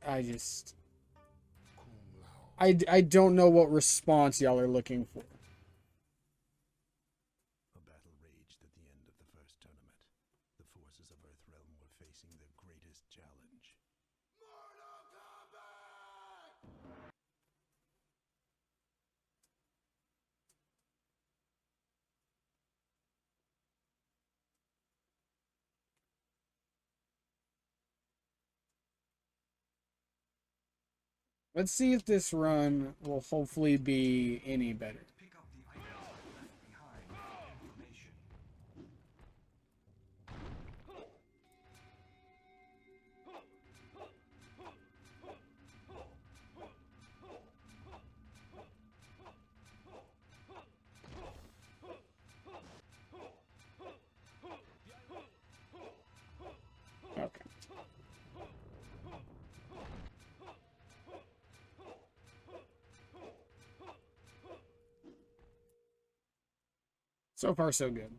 I just... I don't know what response y'all are looking for. A battle raged at the end of the first tournament. The forces of Earthrealm were facing their greatest challenge. Mortal Kombat! Let's see if this run will hopefully be any better. Pick up the items left behind for information. Okay. So far, so good.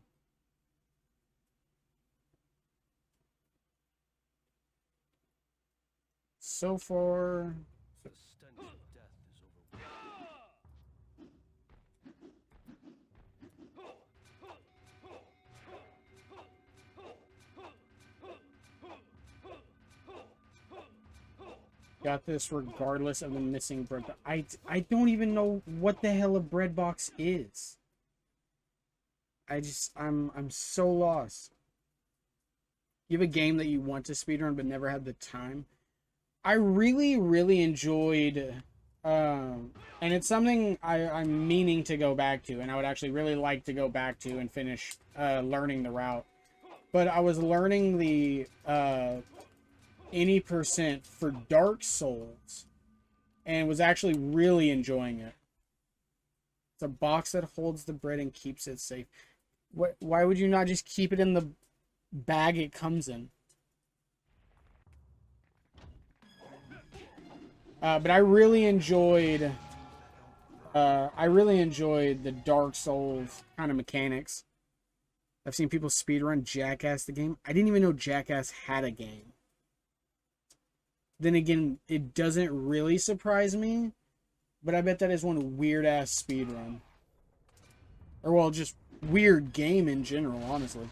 So far... The stench of death is overwhelming. Got this regardless of the missing bread. I don't even know what the hell a bread box is. I'm so lost. You have a game that you want to speedrun but never had the time. I really enjoyed, and it's something I'm meaning to go back to, and I would actually really like to go back to and finish learning the route. But I was learning the any percent for Dark Souls, and was actually really enjoying it. It's a box that holds the bread and keeps it safe. Why would you not just keep it in the bag it comes in? But I really enjoyed the Dark Souls kind of mechanics. I've seen people speedrun Jackass the game. I didn't even know Jackass had a game. Then again, it doesn't really surprise me, but I bet that is one weird-ass speedrun. Or, well, just weird game in general, honestly.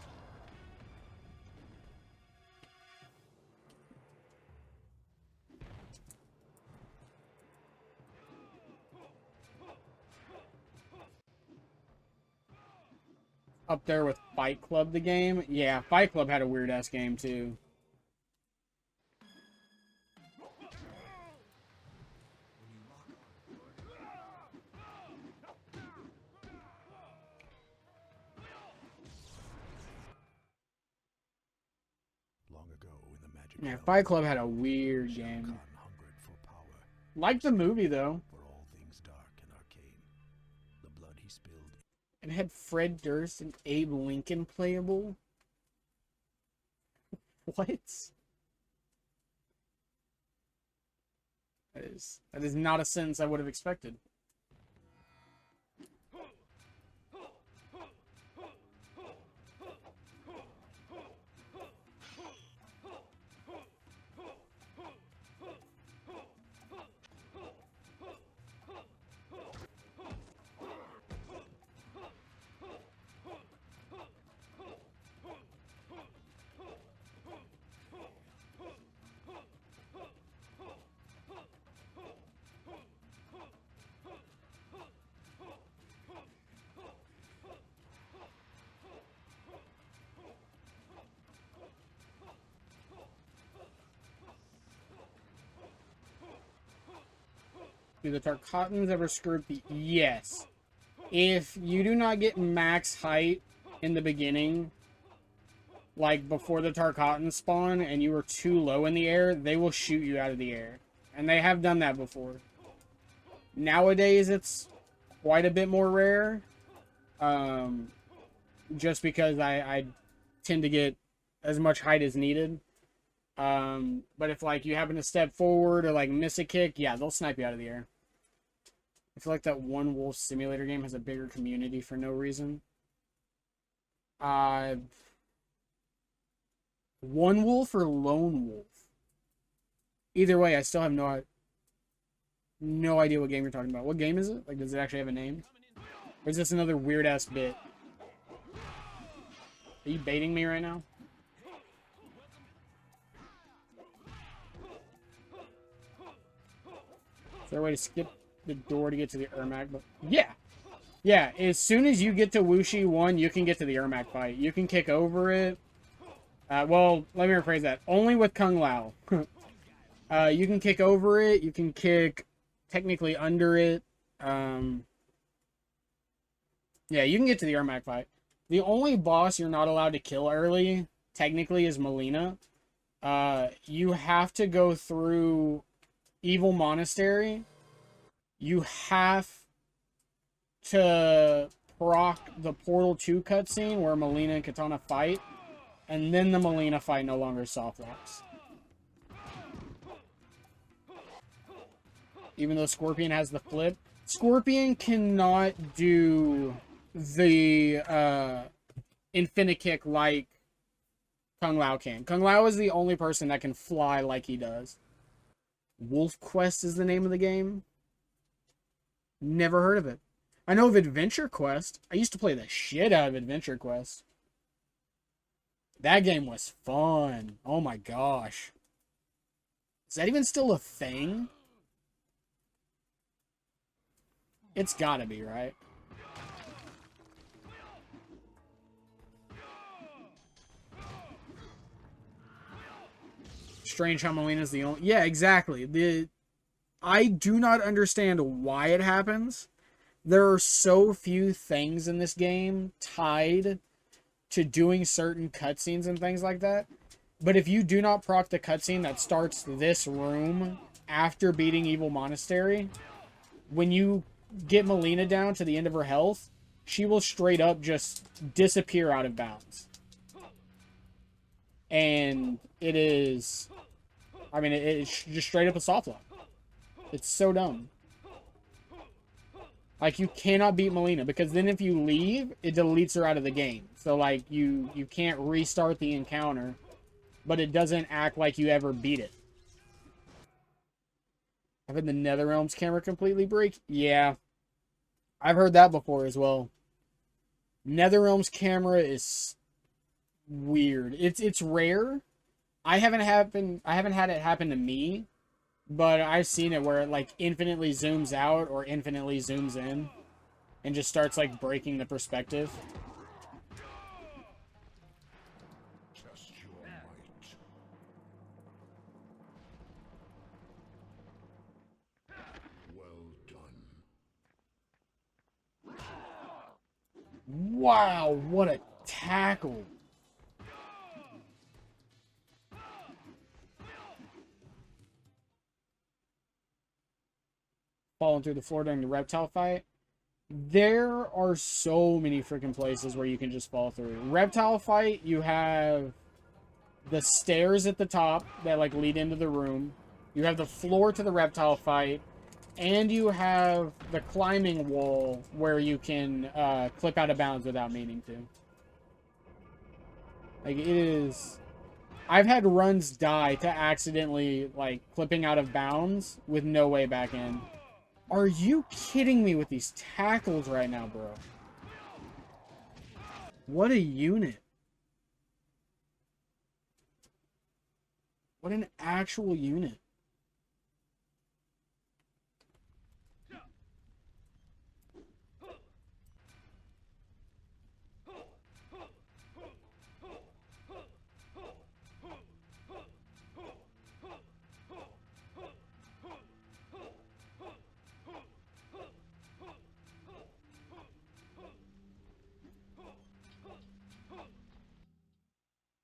Up there with Fight Club, the game. Yeah, Fight Club had a weird-ass game, too. Long ago in the magic Yeah, realm, Fight Club had a weird Shang game. Tsung hungered for power, Like the movie, though. for all things dark and arcane. The blood he spilled. It had Fred Durst and Abe Lincoln playable. What? That is not a sentence I would have expected. Do the Tarkotans ever screw the... Yes. If you do not get max height in the beginning, like before the Tarkotans spawn, and you are too low in the air, they will shoot you out of the air. And they have done that before. Nowadays, it's quite a bit more rare. Just because I tend to get as much height as needed. But if, like, you happen to step forward or, like, miss a kick, yeah, they'll snipe you out of the air. I feel like that One Wolf Simulator game has a bigger community for no reason. One Wolf or Lone Wolf? Either way, I still have no idea what game you're talking about. What game is it? Like, does it actually have a name? Or is this another weird-ass bit? Are you baiting me right now? Is there a way to skip the door to get to the Ermac? But yeah. Yeah, as soon as you get to Wuxi 1, you can get to the Ermac fight. You can kick over it. Well, let me rephrase that. Only with Kung Lao. You can kick over it. You can kick technically under it. Yeah, you can get to the Ermac fight. The only boss you're not allowed to kill early, technically, is Molina. You have to go through Evil Monastery. You have to proc the Portal 2 cutscene where Molina and Katana fight. And then the Molina fight no longer soft locks. Even though Scorpion has the flip. Scorpion cannot do the infinite kick like Kung Lao can. Kung Lao is the only person that can fly like he does. Wolf Quest is the name of the game. Never heard of it. I know of Adventure Quest. I used to play the shit out of Adventure Quest. That game was fun. Oh my gosh. Is that even still a thing? It's gotta be, right? Strange how Molina's the only... Yeah, exactly. I do not understand why it happens. There are so few things in this game tied to doing certain cutscenes and things like that. But if you do not proc the cutscene that starts this room after beating Evil Monastery, when you get Molina down to the end of her health, she will straight up just disappear out of bounds. And it is... I mean, it's just straight up a soft lock. It's so dumb. Like, you cannot beat Molina, because then if you leave, it deletes her out of the game. So, like, you can't restart the encounter, but it doesn't act like you ever beat it. Having the NetherRealm's camera completely break? Yeah. I've heard that before as well. NetherRealm's camera is weird. It's rare. I haven't had it happen to me, but I've seen it where it like infinitely zooms out or infinitely zooms in and just starts like breaking the perspective. Test your might. Well done. Wow, what a tackle. Falling through the floor during the reptile fight. There are so many freaking places where you can just fall through. Reptile fight, you have the stairs at the top that like lead into the room. You have the floor to the reptile fight. And you have the climbing wall where you can clip out of bounds without meaning to. Like, it is... I've had runs die to accidentally, like, clipping out of bounds with no way back in. Are you kidding me with these tackles right now, bro? What a unit. What an actual unit.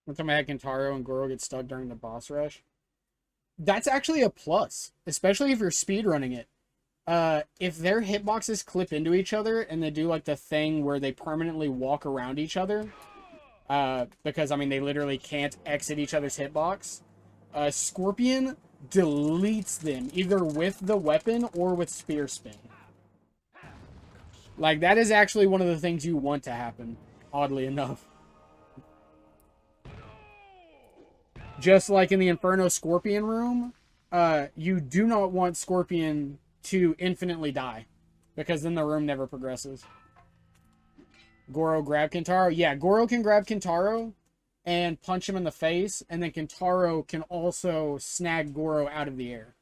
One time I had Kentaro and Goro get stuck during the boss rush. That's actually a plus, especially if you're speedrunning it. If their hitboxes clip into each other and they do like the thing where they permanently walk around each other, because I mean they literally can't exit each other's hitbox, Scorpion deletes them either with the weapon or with spear spin. Like, that is actually one of the things you want to happen, oddly enough. Just like in the Inferno Scorpion room, you do not want Scorpion to infinitely die, because then the room never progresses. Goro grab Kintaro. Yeah, Goro can grab Kintaro and punch him in the face, and then Kintaro can also snag Goro out of the air.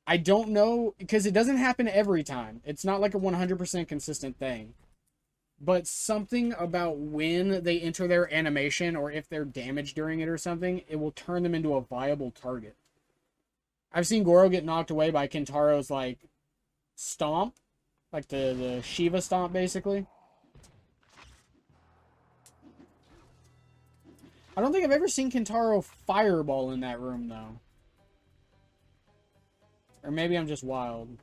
I don't know, because it doesn't happen every time. It's not like a 100% consistent thing. But something about when they enter their animation, or if they're damaged during it or something, it will turn them into a viable target. I've seen Goro get knocked away by Kintaro's, like, stomp. Like the Shiva stomp, basically. I don't think I've ever seen Kintaro fireball in that room, though. Or maybe I'm just wild.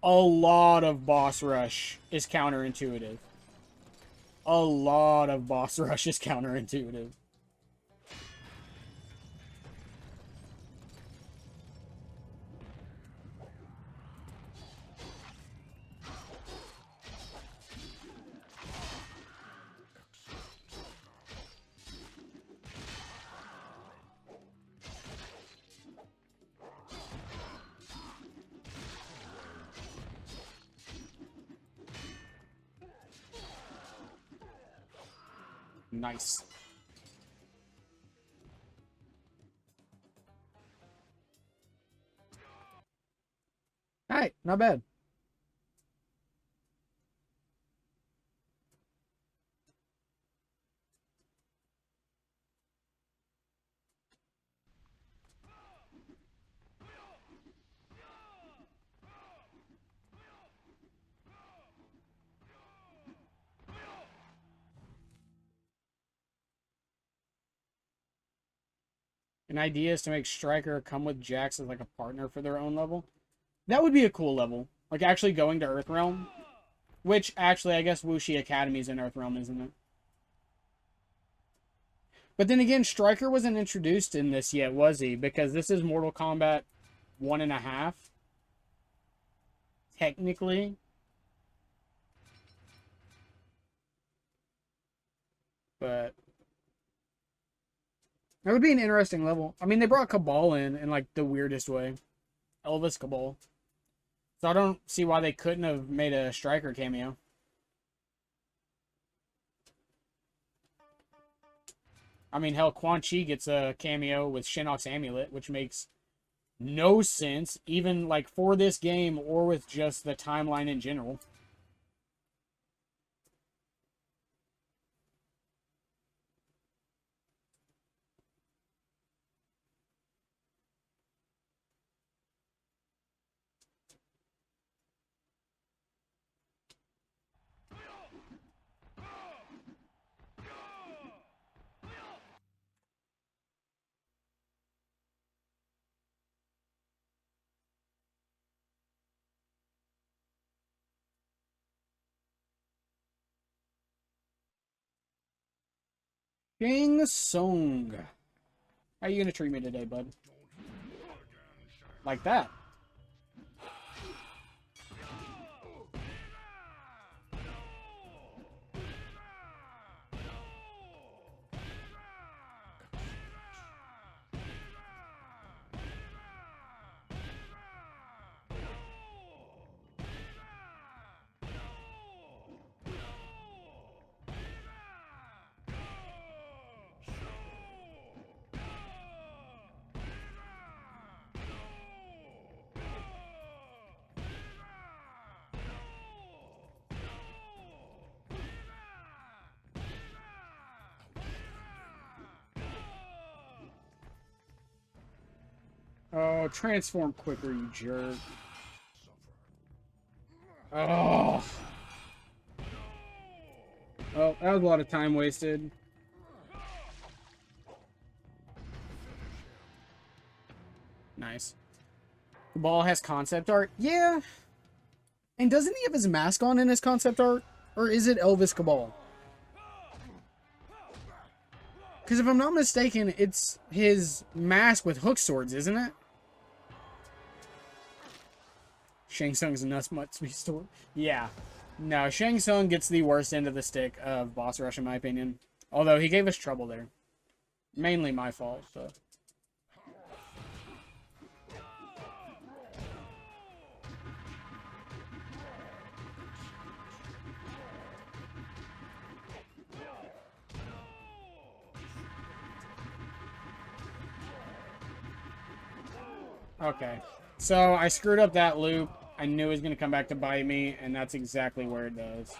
A lot of boss rush is counterintuitive. A lot of boss rush is counterintuitive. Nice. Alright, not bad. An idea is to make Striker come with Jax as like a partner for their own level. That would be a cool level. Like actually going to Earthrealm. Which actually I guess Wuxi Academy's in Earthrealm, isn't it? But then again, Striker wasn't introduced in this yet, was he? Because this is Mortal Kombat 1.5. Technically. But that would be an interesting level. I mean, they brought Kabal in like the weirdest way. Elvis Kabal. So I don't see why they couldn't have made a Striker cameo. I mean, hell, Quan Chi gets a cameo with Shinnok's amulet, which makes no sense, even like for this game or with just the timeline in general. Shang Tsung. How are you gonna treat me today, bud? Like that. Oh, transform quicker, you jerk. Oh. Oh, that was a lot of time wasted. Nice. The ball has concept art? Yeah. And doesn't he have his mask on in his concept art? Or is it Elvis Kabal? Because if I'm not mistaken, it's his mask with hook swords, isn't it? Shang Tsung's nuts must be stored. Yeah. No, Shang Tsung gets the worst end of the stick of boss rush, in my opinion. Although he gave us trouble there. Mainly my fault, so. Okay. So I screwed up that loop. I knew it was going to come back to bite me, and that's exactly where it does.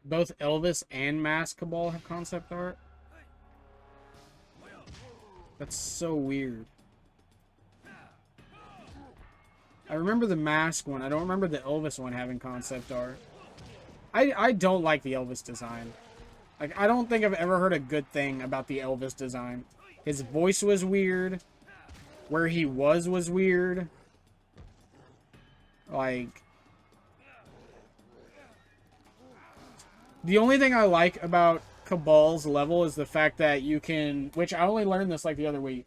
Both Elvis and Mask Kabal have concept art. That's so weird. I remember the Mask one. I don't remember the Elvis one having concept art. I don't like the Elvis design. Like, I don't think I've ever heard a good thing about the Elvis design. His voice was weird. Where he was weird. Like, the only thing I like about Kabal's level is the fact that you can, which I only learned this like the other week,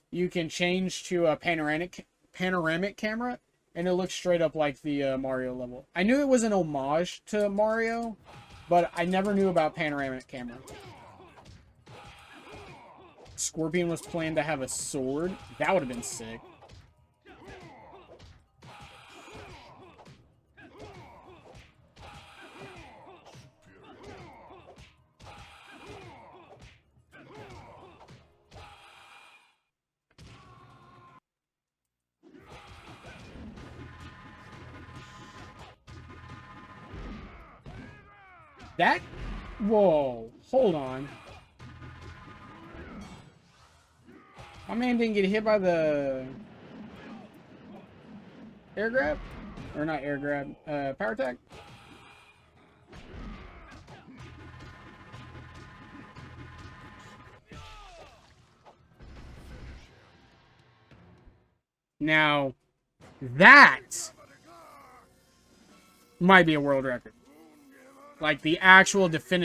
you can change to a panoramic camera, and it looks straight up like the Mario level. I knew it was an homage to Mario, but I never knew about panoramic camera. Scorpion was planned to have a sword. That would have been sick. That? Whoa. Hold on. My man didn't get hit by the air grab? Or not air grab. Power attack? Now, that might be a world record. Like, the actual definitive